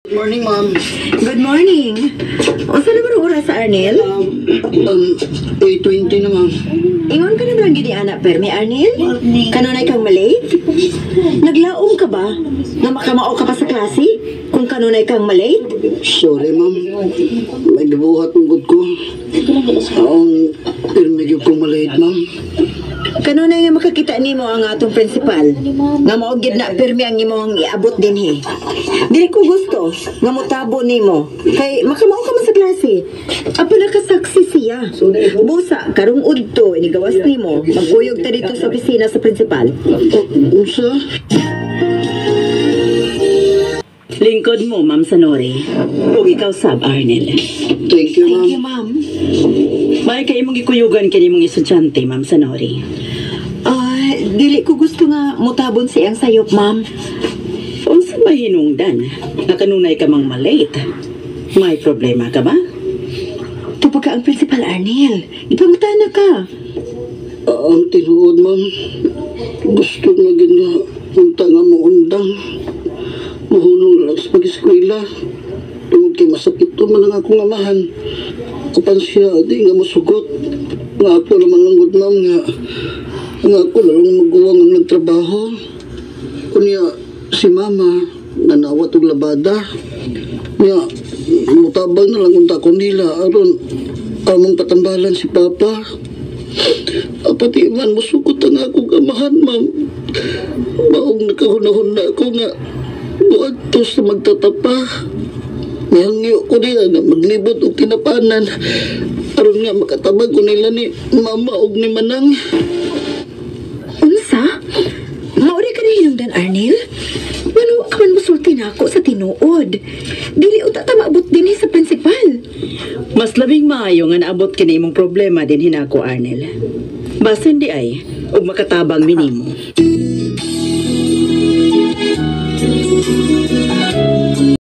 Good morning, ma'am. Good morning. O saan naman ang oras sa Arnel? 8:20 na, ma'am. Ingon ka na ba ang gini anak permi, Arnel? Kanunay kang malate? Naglaom ka ba? Nga makamao ka pa sa klase? Kung kanunay kang malate? Sorry, ma'am. May gibuhat ang good ko. Ang pirmigyo kong maliit, ma'am. Kanunay nga makakita nimo ang atong principal. Nga maugid na permi ang imong iabot din he. Dili ko gusto nga motabo nimo. Kay makamao ka man sa klase. Apa nakasaksi siya. Busa karong udto inigawas nimo. Maguyog ta dito sa opisina sa principal. Usa? Lingkod mo, Ma'am Sanori. Ug ikaw sab, Arnel. Thank you, ma'am. Thank you, ma'am. May kay imong gikuyugan kini mong estudyante, Ma'am Sanori. Dili ko gusto nga mutabon siyang sayop, ma'am. Unsa ba hinungdan? Nakanunay ka mang malate. May problema ka ba? Tupag ka ang principal, Arnel. Ipangutana ka. Ang tinuod, ma'am. Gusto nga gina punta nga mo undang. Mahulong lang sa pag-eskwela. Tungod kay masakit to man ang akong amahan. Kapan siya, di nga masugot. Nga ako naman lang good, ma'am, nga ako lang magguwang ang nagtrabaho. Kunya, si mama, nanawat og labada. Nga, mutabang na lang unta ko nila. Aron, among patambalan si papa. Pati man, masugot ang akong amahan, ma'am. Maong nakahunahuna ko nga, buhat to sa magtatapa. Nihangyo ko nila na maglibot o kinapanan. Aron nga makatabag ko nila ni mama o ni manang. Unsa? Mauri ka na hinungdan, Arnel? Manuwa ka man musulti na ako sa tinuod. Dili uta ta maabot din sa principal. Mas labing maayo nga naabot kini imong problema din hinako, Arnel. Basin di ay, ug makatabang minimo.